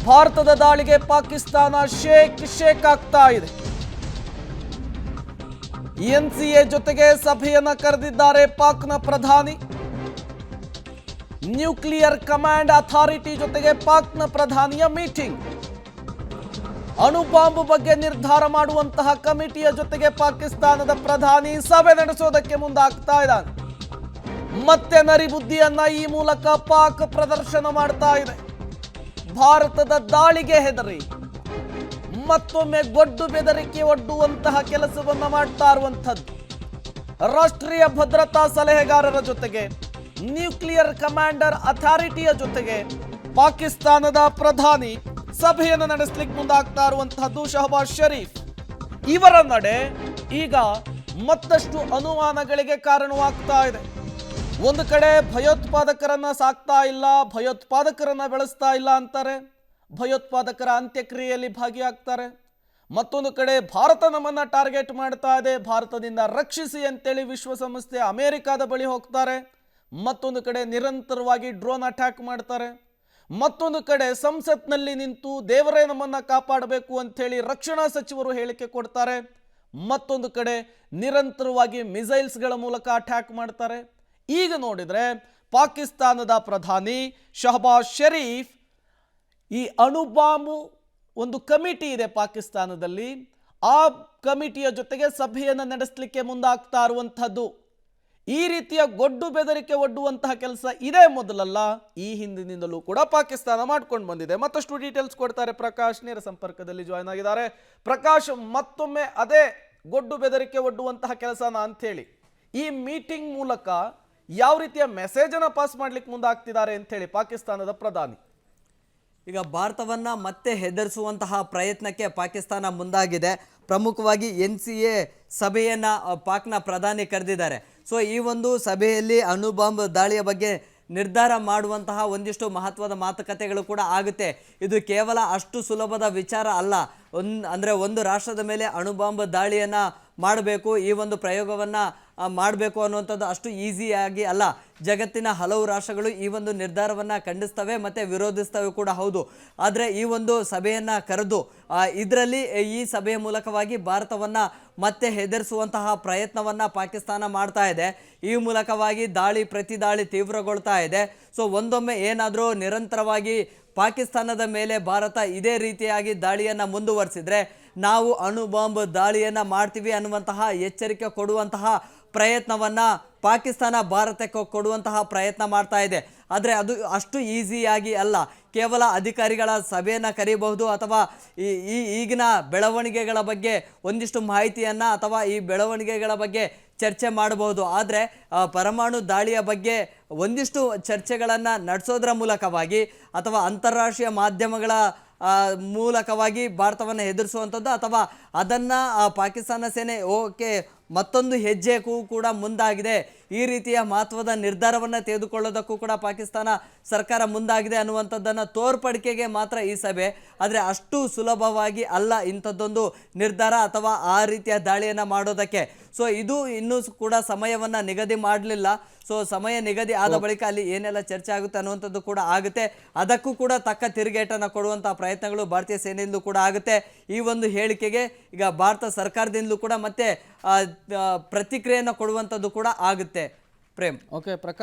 ಭಾರತದ ದಾಳಿಗೆ ಪಾಕಿಸ್ತಾನ ಶೇಕ್ ಆಗ್ತಾ ಇದೆ. ಎನ್ಸಿಎ ಜೊತೆಗೆ ಸಭೆಯನ್ನ ಕರೆದಿದ್ದಾರೆ ಪಾಕ್ನ ಪ್ರಧಾನಿ. ನ್ಯೂಕ್ಲಿಯರ್ ಕಮಾಂಡ್ ಅಥಾರಿಟಿ ಜೊತೆಗೆ ಪಾಕ್ನ ಪ್ರಧಾನಿಯ ಮೀಟಿಂಗ್. ಅಣುಬಾಂಬ್ ಬಗ್ಗೆ ನಿರ್ಧಾರ ಮಾಡುವಂತಹ ಕಮಿಟಿಯ ಜೊತೆಗೆ ಪಾಕಿಸ್ತಾನದ ಪ್ರಧಾನಿ ಸಭೆ ನಡೆಸೋದಕ್ಕೆ ಮುಂದಾಗ್ತಾ ಇದ್ದಾನೆ. ಮತ್ತೆ ನರಿಬುದ್ಧಿಯನ್ನ ಈ ಮೂಲಕ ಪಾಕ್ ಪ್ರದರ್ಶನ ಮಾಡ್ತಾ ಇದೆ. ಭಾರತದ ದಾಳಿಗೆ ಹೆದರಿ ಮತ್ತೊಮ್ಮೆ ಗೊಡ್ಡು ಬೆದರಿಕೆ ಒಡ್ಡುವಂತಹ ಕೆಲಸವನ್ನ ಮಾಡ್ತಾ ಇರುವಂಥದ್ದು. ರಾಷ್ಟ್ರೀಯ ಭದ್ರತಾ ಸಲಹೆಗಾರರ ಜೊತೆಗೆ ನ್ಯೂಕ್ಲಿಯರ್ ಕಮಾಂಡರ್ ಅಥಾರಿಟಿಯ ಜೊತೆಗೆ ಪಾಕಿಸ್ತಾನದ ಪ್ರಧಾನಿ ಸಭೆಯನ್ನು ನಡೆಸಲಿಕ್ಕೆ ಮುಂದಾಗ್ತಾ ಇರುವಂತಹದ್ದು ಶಹಬಾಜ್ ಶರೀಫ್. ಇವರ ನಡೆ ಈಗ ಮತ್ತಷ್ಟು ಅನುಮಾನಗಳಿಗೆ ಕಾರಣವಾಗ್ತಾ ಇದೆ. ಒಂದು ಕಡೆ ಭಯೋತ್ಪಾದಕರನ್ನ ಸಾಕ್ತಾ ಇಲ್ಲ, ಭಯೋತ್ಪಾದಕರನ್ನ ಬೆಳೆಸ್ತಾ ಇಲ್ಲ ಅಂತಾರೆ, ಭಯೋತ್ಪಾದಕರ ಅಂತ್ಯಕ್ರಿಯೆಯಲ್ಲಿ ಭಾಗಿಯಾಗ್ತಾರೆ. ಮತ್ತೊಂದು ಕಡೆ ಭಾರತ ನಮ್ಮನ್ನ ಟಾರ್ಗೆಟ್ ಮಾಡ್ತಾ ಇದೆ, ಭಾರತದಿಂದ ರಕ್ಷಿಸಿ ಅಂತೇಳಿ ವಿಶ್ವಸಂಸ್ಥೆ ಅಮೆರಿಕದ ಬಳಿ ಹೋಗ್ತಾರೆ. ಮತ್ತೊಂದು ಕಡೆ ನಿರಂತರವಾಗಿ ಡ್ರೋನ್ ಅಟ್ಯಾಕ್ ಮಾಡ್ತಾರೆ. ಮತ್ತೊಂದು ಕಡೆ ಸಂಸತ್ನಲ್ಲಿ ನಿಂತು ದೇವರೇ ನಮ್ಮನ್ನ ಕಾಪಾಡಬೇಕು ಅಂಥೇಳಿ ರಕ್ಷಣಾ ಸಚಿವರು ಹೇಳಿಕೆ ಕೊಡ್ತಾರೆ. ಮತ್ತೊಂದು ಕಡೆ ನಿರಂತರವಾಗಿ ಮಿಸೈಲ್ಸ್ಗಳ ಮೂಲಕ ಅಟ್ಯಾಕ್ ಮಾಡ್ತಾರೆ. ಈಗ ನೋಡಿದ್ರೆ ಪಾಕಿಸ್ತಾನದ ಪ್ರಧಾನಿ ಶಹಬಾಜ್ ಶರೀಫ್ ಈ ಅಣುಬಾಂಬ್ ಒಂದು ಕಮಿಟಿ ಇದೆ ಪಾಕಿಸ್ತಾನದಲ್ಲಿ, ಆ ಕಮಿಟಿಯ ಜೊತೆಗೆ ಸಭೆಯನ್ನು ನಡೆಸಲಿಕ್ಕೆ ಮುಂದಾಗ್ತಾ ಇರುವಂತಹದ್ದು. ಈ ರೀತಿಯ ಗೊಡ್ಡು ಬೆದರಿಕೆ ಒಡ್ಡುವಂತಹ ಕೆಲಸ ಇದೇ ಮೊದಲಲ್ಲ, ಈ ಹಿಂದಿನಿಂದಲೂ ಕೂಡ ಪಾಕಿಸ್ತಾನ ಮಾಡ್ಕೊಂಡು ಬಂದಿದೆ. ಮತ್ತಷ್ಟು ಡೀಟೇಲ್ಸ್ ಕೊಡ್ತಾರೆ ಪ್ರಕಾಶ್, ನೇರ ಸಂಪರ್ಕದಲ್ಲಿ ಜಾಯ್ನ್ ಆಗಿದ್ದಾರೆ. ಪ್ರಕಾಶ್, ಮತ್ತೊಮ್ಮೆ ಅದೇ ಗೊಡ್ಡು ಬೆದರಿಕೆ ಒಡ್ಡುವಂತಹ ಕೆಲಸನ ಅಂಥೇಳಿ ಈ ಮೀಟಿಂಗ್ ಮೂಲಕ ಯಾವ ರೀತಿಯ ಮೆಸೇಜ್ ಅನ್ನು ಪಾಸ್ ಮಾಡ್ಲಿಕ್ಕೆ ಮುಂದಾಗ್ತಿದ್ದಾರೆ ಅಂತ ಹೇಳಿ ಪಾಕಿಸ್ತಾನದ ಪ್ರಧಾನಿ ಈಗ ಭಾರತವನ್ನ ಮತ್ತೆ ಹೆದರಿಸುವಂತಹ ಪ್ರಯತ್ನಕ್ಕೆ ಪಾಕಿಸ್ತಾನ ಮುಂದಾಗಿದೆ. ಪ್ರಮುಖವಾಗಿ NCA ಸಭೆಯನ್ನ ಪಾಕ್ನ ಪ್ರಧಾನಿ ಕರೆದಿದ್ದಾರೆ. ಸೊ ಈ ಒಂದು ಸಭೆಯಲ್ಲಿ ಅಣುಬಾಂಬ್ ದಾಳಿಯ ಬಗ್ಗೆ ನಿರ್ಧಾರ ಮಾಡುವಂತಹ ಒಂದಿಷ್ಟು ಮಹತ್ವದ ಮಾತುಕತೆಗಳು ಕೂಡ ಆಗುತ್ತೆ. ಇದು ಕೇವಲ ಅಷ್ಟು ಸುಲಭದ ವಿಚಾರ ಅಲ್ಲ. ಒಂದು ರಾಷ್ಟ್ರದ ಮೇಲೆ ಅಣುಬಾಂಬ್ ದಾಳಿಯನ್ನು ಮಾಡಬೇಕು, ಈ ಒಂದು ಪ್ರಯೋಗವನ್ನು ಮಾಡಬೇಕು ಅನ್ನುವಂಥದ್ದು ಅಷ್ಟು ಈಸಿಯಾಗಿ ಅಲ್ಲ. ಜಗತ್ತಿನ ಹಲವು ರಾಷ್ಟ್ರಗಳು ಈ ಒಂದು ನಿರ್ಧಾರವನ್ನು ಖಂಡಿಸ್ತವೆ ಮತ್ತು ವಿರೋಧಿಸ್ತವೆ ಕೂಡ ಹೌದು. ಆದರೆ ಈ ಒಂದು ಸಭೆಯನ್ನು ಕರೆದು ಇದರಲ್ಲಿ ಈ ಸಭೆಯ ಮೂಲಕವಾಗಿ ಭಾರತವನ್ನು ಮತ್ತೆ ಹೆದರಿಸುವಂತಹ ಪ್ರಯತ್ನವನ್ನು ಪಾಕಿಸ್ತಾನ ಮಾಡ್ತಾ ಇದೆ. ಈ ಮೂಲಕವಾಗಿ ಪ್ರತಿ ದಾಳಿ ತೀವ್ರಗೊಳ್ತಾ ಇದೆ. ಸೊ ಒಂದೊಮ್ಮೆ ಏನಾದರೂ ನಿರಂತರವಾಗಿ ಪಾಕಿಸ್ತಾನದ ಮೇಲೆ ಭಾರತ ಇದೇ ರೀತಿಯಾಗಿ ದಾಳಿಯನ್ನು ಮುಂದುವರಿಸಿದರೆ ನಾವು ಅಣುಬಾಂಬ್ ದಾಳಿಯನ್ನು ಮಾಡ್ತೀವಿ ಅನ್ನುವಂತಹ ಎಚ್ಚರಿಕೆ ಕೊಡುವಂತಹ ಪ್ರಯತ್ನವನ್ನು ಪಾಕಿಸ್ತಾನ ಭಾರತಕ್ಕೆ ಕೊಡುವಂತಹ ಪ್ರಯತ್ನ ಮಾಡ್ತಾ ಇದೆ. ಆದರೆ ಅದು ಅಷ್ಟು ಈಸಿಯಾಗಿ ಅಲ್ಲ. ಕೇವಲ ಅಧಿಕಾರಿಗಳ ಸಭೆಯನ್ನು ಕರೆಯಬಹುದು ಅಥವಾ ಈಗಿನ ಬೆಳವಣಿಗೆಗಳ ಬಗ್ಗೆ ಒಂದಿಷ್ಟು ಮಾಹಿತಿಯನ್ನು ಅಥವಾ ಈ ಬೆಳವಣಿಗೆಗಳ ಬಗ್ಗೆ ಚರ್ಚೆ ಮಾಡಬಹುದು. ಆದರೆ ಪರಮಾಣು ದಾಳಿಯ ಬಗ್ಗೆ ಒಂದಿಷ್ಟು ಚರ್ಚೆಗಳನ್ನು ನಡೆಸೋದ್ರ ಮೂಲಕವಾಗಿ ಅಥವಾ ಅಂತಾರಾಷ್ಟ್ರೀಯ ಮಾಧ್ಯಮಗಳ ಮೂಲಕವಾಗಿ ಭಾರತವನ್ನು ಹೆದರಿಸುವಂಥದ್ದು ಅಥವಾ ಅದನ್ನು ಪಾಕಿಸ್ತಾನ ಸೇನೆ ಮತ್ತೊಂದು ಹೆಜ್ಜೆಗೂ ಕೂಡ ಮುಂದಾಗಿದೆ, ಈ ರೀತಿಯ ಮಹತ್ವದ ನಿರ್ಧಾರವನ್ನು ತೆಗೆದುಕೊಳ್ಳೋದಕ್ಕೂ ಕೂಡ ಪಾಕಿಸ್ತಾನ ಸರ್ಕಾರ ಮುಂದಾಗಿದೆ ಅನ್ನುವಂಥದ್ದನ್ನು ತೋರ್ಪಡಿಕೆಗೆ ಮಾತ್ರ ಈ ಸಭೆ. ಆದರೆ ಅಷ್ಟು ಸುಲಭವಾಗಿ ಅಲ್ಲ ಇಂಥದ್ದೊಂದು ನಿರ್ಧಾರ ಅಥವಾ ಆ ರೀತಿಯ ದಾಳಿಯನ್ನು ಮಾಡೋದಕ್ಕೆ. ಸೊ ಇದು ಇನ್ನೂ ಕೂಡ ಸಮಯವನ್ನು ನಿಗದಿ ಮಾಡಲಿಲ್ಲ. ಸೊ ಸಮಯ ನಿಗದಿ ಆದ ಬಳಿಕ ಅಲ್ಲಿ ಏನೆಲ್ಲ ಚರ್ಚೆ ಆಗುತ್ತೆ ಅನ್ನುವಂಥದ್ದು ಕೂಡ ಆಗುತ್ತೆ. ಅದಕ್ಕೂ ಕೂಡ ತಕ್ಕ ತಿರುಗೇಟನ್ನು ಕೊಡುವಂತಹ ಪ್ರಯತ್ನಗಳು ಭಾರತೀಯ ಸೇನೆಯಿಂದಲೂ ಕೂಡ ಆಗುತ್ತೆ. ಈ ಒಂದು ಹೇಳಿಕೆಗೆ ಈಗ ಭಾರತ ಸರ್ಕಾರದಿಂದಲೂ ಕೂಡ ಮತ್ತೆ ಪ್ರತಿಕ್ರಿಯೆಯನ್ನು ಕೊಡುವಂಥದ್ದು ಕೂಡ ಆಗುತ್ತೆ. ಪ್ರೇಮ್. ಓಕೆ ಪ್ರಕಾಶ್.